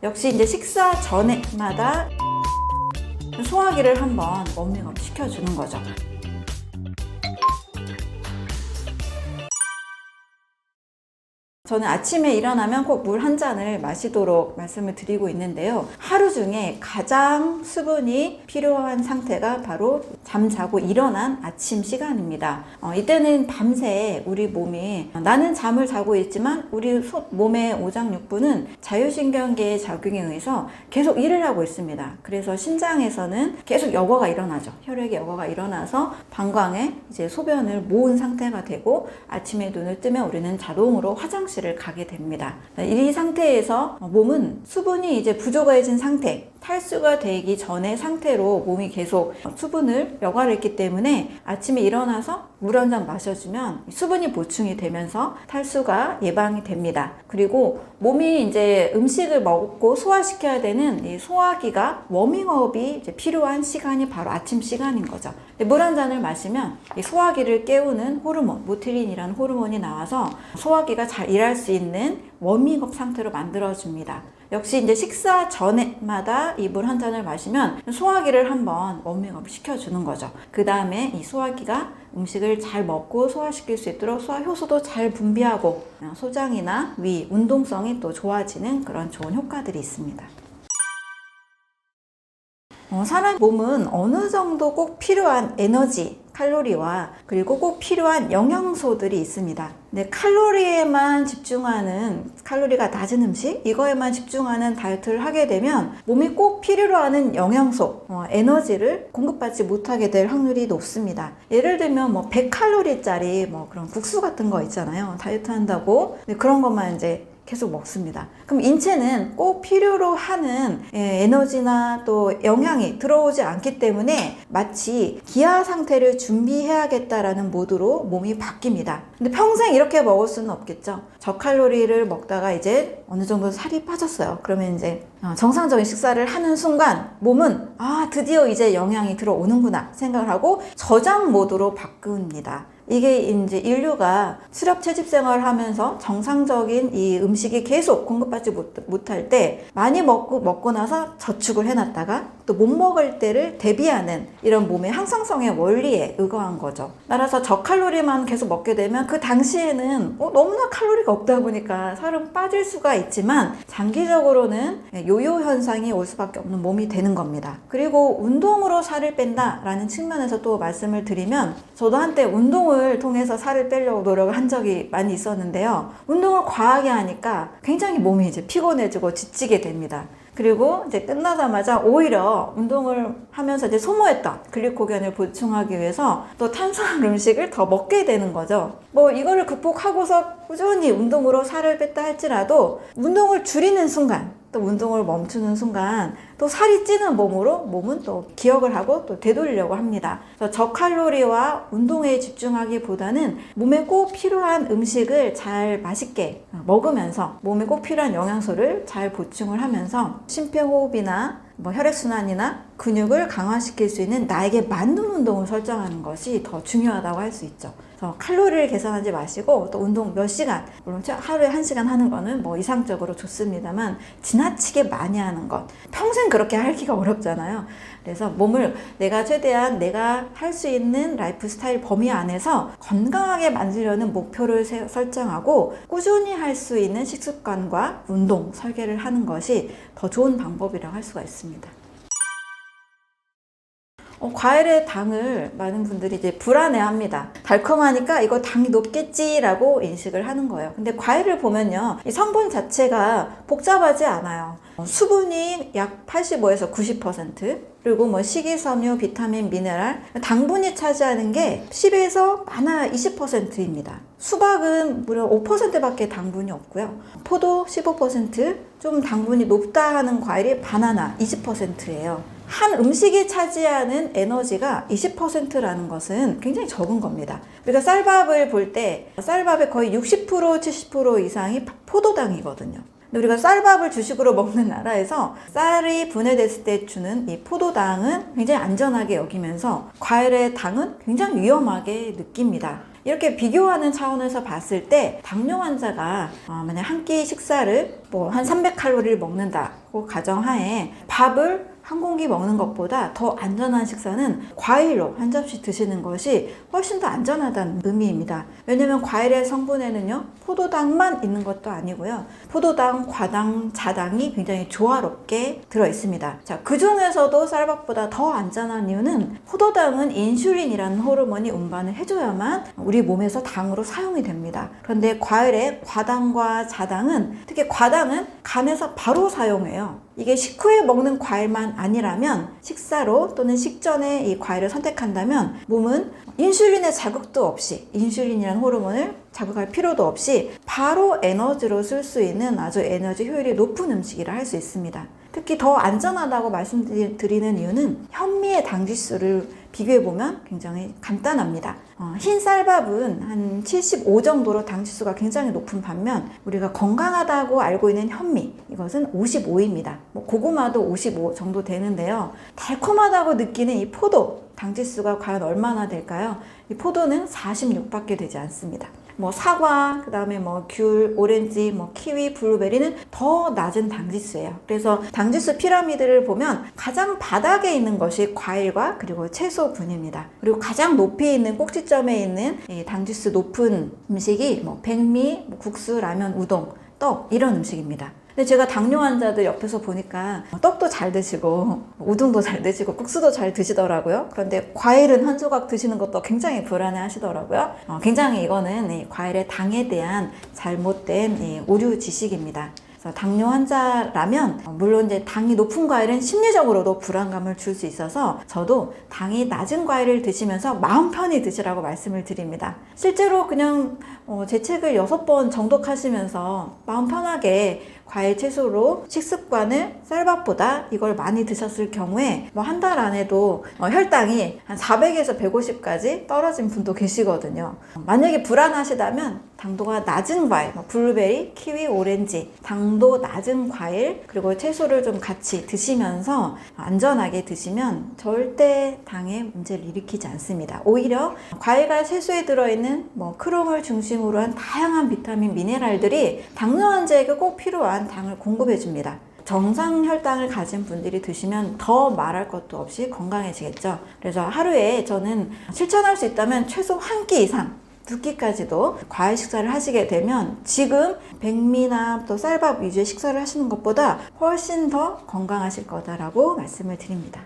역시 이제 식사 전에마다 소화기를 한번 워밍업 시켜주는 거죠. 저는 아침에 일어나면 꼭 물 한 잔을 마시도록 말씀을 드리고 있는데요. 하루 중에 가장 수분이 필요한 상태가 바로 잠자고 일어난 아침 시간입니다. 이때는 밤새 우리 몸이 나는 잠을 자고 있지만 우리 몸의 오장육부는 자율신경계의 작용에 의해서 계속 일을 하고 있습니다. 그래서 심장에서는 계속 여과가 일어나죠. 혈액의 여과가 일어나서 방광에 이제 소변을 모은 상태가 되고 아침에 눈을 뜨면 우리는 자동으로 화장실을 가게 됩니다. 이 상태에서 몸은 수분이 이제 부족해진 상태, 탈수가 되기 전의 상태로 몸이 계속 수분을 여과를 했기 때문에 아침에 일어나서 물 한 잔 마셔주면 수분이 보충이 되면서 탈수가 예방이 됩니다. 그리고 몸이 이제 음식을 먹고 소화시켜야 되는 이 소화기가 워밍업이 이제 필요한 시간이 바로 아침 시간인 거죠. 물 한 잔을 마시면 이 소화기를 깨우는 호르몬, 모틸린이라는 호르몬이 나와서 소화기가 잘 일할 수 있는 워밍업 상태로 만들어줍니다. 역시 이제 식사 전에마다 이 물 한 잔을 마시면 소화기를 한번 워밍업 시켜주는 거죠. 그 다음에 이 소화기가 음식을 잘 먹고 소화시킬 수 있도록 소화 효소도 잘 분비하고 소장이나 위, 운동성이 또 좋아지는 그런 좋은 효과들이 있습니다. 사람 몸은 어느 정도 꼭 필요한 에너지, 칼로리와 그리고 꼭 필요한 영양소들이 있습니다. 근데 칼로리에만 집중하는, 칼로리가 낮은 음식, 이거에만 집중하는 다이어트를 하게 되면 몸이 꼭 필요로 하는 영양소, 에너지를 공급받지 못하게 될 확률이 높습니다. 예를 들면 100칼로리짜리 그런 국수 같은 거 있잖아요. 다이어트 한다고 그런 것만 이제 계속 먹습니다. 그럼 인체는 꼭 필요로 하는 에너지나 또 영양이 들어오지 않기 때문에 마치 기아 상태를 준비해야겠다라는 모드로 몸이 바뀝니다. 근데 평생 이렇게 먹을 수는 없겠죠. 저칼로리를 먹다가 이제 어느 정도 살이 빠졌어요. 그러면 이제 정상적인 식사를 하는 순간 몸은 드디어 이제 영양이 들어오는구나 생각을 하고 저장 모드로 바꿉니다. 이게 이제 인류가 수렵 채집 생활을 하면서 정상적인 이 음식이 계속 공급받지 못할 때 많이 먹고 나서 저축을 해놨다가 또 못 먹을 때를 대비하는 이런 몸의 항상성의 원리에 의거한 거죠. 따라서 저칼로리만 계속 먹게 되면 그 당시에는 너무나 칼로리가 없다 보니까 살은 빠질 수가 있지만 장기적으로는 요요 현상이 올 수밖에 없는 몸이 되는 겁니다. 그리고 운동으로 살을 뺀다라는 측면에서 또 말씀을 드리면 저도 한때 운동을 통해서 살을 빼려고 노력을 한 적이 많이 있었는데요. 운동을 과하게 하니까 굉장히 몸이 이제 피곤해지고 지치게 됩니다. 그리고 이제 끝나자마자 오히려 운동을 하면서 이제 소모했던 글리코겐을 보충하기 위해서 또 탄수화물 음식을 더 먹게 되는 거죠. 이거를 극복하고서 꾸준히 운동으로 살을 뺐다 할지라도 운동을 줄이는 순간, 또 운동을 멈추는 순간 또 살이 찌는 몸으로 몸은 또 기억을 하고 또 되돌리려고 합니다. 그래서 저칼로리와 운동에 집중하기보다는 몸에 꼭 필요한 음식을 잘 맛있게 먹으면서 몸에 꼭 필요한 영양소를 잘 보충을 하면서 심폐호흡이나 혈액순환이나 근육을 강화시킬 수 있는 나에게 맞는 운동을 설정하는 것이 더 중요하다고 할 수 있죠. 그래서 칼로리를 계산하지 마시고 또 운동 몇 시간, 물론 하루에 1시간 하는 거는 이상적으로 좋습니다만 지나치게 많이 하는 것, 평생 그렇게 하기가 어렵잖아요. 그래서 몸을 최대한 내가 할 수 있는 라이프 스타일 범위 안에서 건강하게 만들려는 목표를 설정하고 꾸준히 할 수 있는 식습관과 운동, 설계를 하는 것이 더 좋은 방법이라고 할 수가 있습니다. 과일의 당을 많은 분들이 이제 불안해합니다. 달콤하니까 이거 당이 높겠지라고 인식을 하는 거예요. 근데 과일을 보면요, 이 성분 자체가 복잡하지 않아요. 수분이 약 85에서 90%, 그리고 식이섬유, 비타민, 미네랄, 당분이 차지하는 게 10에서 많아 20%입니다. 수박은 무려 5%밖에 당분이 없고요. 포도 15%, 좀 당분이 높다 하는 과일이 바나나 20%예요. 한 음식이 차지하는 에너지가 20%라는 것은 굉장히 적은 겁니다. 우리가 쌀밥을 볼 때 쌀밥의 거의 60%, 70% 이상이 포도당이거든요. 근데 우리가 쌀밥을 주식으로 먹는 나라에서 쌀이 분해됐을 때 주는 이 포도당은 굉장히 안전하게 여기면서 과일의 당은 굉장히 위험하게 느낍니다. 이렇게 비교하는 차원에서 봤을 때 당뇨 환자가 만약 한 끼 식사를 뭐 한 300칼로리를 먹는다고 가정하에 밥을 한 공기 먹는 것보다 더 안전한 식사는 과일로 한 접시 드시는 것이 훨씬 더 안전하다는 의미입니다. 왜냐면 과일의 성분에는요, 포도당만 있는 것도 아니고요. 포도당, 과당, 자당이 굉장히 조화롭게 들어 있습니다. 자, 그 중에서도 쌀밥보다 더 안전한 이유는 포도당은 인슐린이라는 호르몬이 운반을 해줘야만 우리 몸에서 당으로 사용이 됩니다. 그런데 과일의 과당과 자당은, 특히 과당은 간에서 바로 사용해요. 이게 식후에 먹는 과일만 아니라면 식사로 또는 식전에 이 과일을 선택한다면 몸은 인슐린의 자극도 없이, 인슐린이라는 호르몬을 자극할 필요도 없이 바로 에너지로 쓸 수 있는 아주 에너지 효율이 높은 음식이라 할 수 있습니다. 특히 더 안전하다고 말씀드리는 이유는 현미의 당지수를 비교해보면 굉장히 간단합니다. 흰 쌀밥은 한 75 정도로 당지수가 굉장히 높은 반면 우리가 건강하다고 알고 있는 현미, 이것은 55입니다. 고구마도 55 정도 되는데요. 달콤하다고 느끼는 이 포도, 당지수가 과연 얼마나 될까요? 이 포도는 46밖에 되지 않습니다. 사과, 그 다음에 귤, 오렌지, 키위, 블루베리는 더 낮은 당지수예요. 그래서 당지수 피라미드를 보면 가장 바닥에 있는 것이 과일과 그리고 채소분입니다. 그리고 가장 높이 있는 꼭지점에 있는 이 당지수 높은 음식이 백미, 국수, 라면, 우동, 떡 이런 음식입니다. 근데 제가 당뇨 환자들 옆에서 보니까 떡도 잘 드시고 우동도 잘 드시고 국수도 잘 드시더라고요. 그런데 과일은 한 조각 드시는 것도 굉장히 불안해 하시더라고요. 굉장히 이거는 과일의 당에 대한 잘못된 오류 지식입니다. 그래서 당뇨 환자라면 물론 이제 당이 높은 과일은 심리적으로도 불안감을 줄 수 있어서 저도 당이 낮은 과일을 드시면서 마음 편히 드시라고 말씀을 드립니다. 실제로 그냥 제 책을 6번 정독하시면서 마음 편하게 과일 채소로 식습관을 쌀밥보다 이걸 많이 드셨을 경우에 한 달 안에도 혈당이 한 400에서 150까지 떨어진 분도 계시거든요. 만약에 불안하시다면 당도가 낮은 과일, 블루베리, 키위, 오렌지, 당도 낮은 과일 그리고 채소를 좀 같이 드시면서 안전하게 드시면 절대 당에 문제를 일으키지 않습니다. 오히려 과일과 채소에 들어있는 크롬을 중심으로 한 다양한 비타민, 미네랄들이 당뇨 환자에게 꼭 필요한 당을 공급해 줍니다. 정상 혈당을 가진 분들이 드시면 더 말할 것도 없이 건강해지겠죠. 그래서 하루에 저는 실천할 수 있다면 최소 한 끼 이상, 2끼까지도 과일 식사를 하시게 되면 지금 백미나 또 쌀밥 위주의 식사를 하시는 것보다 훨씬 더 건강하실 거다라고 말씀을 드립니다.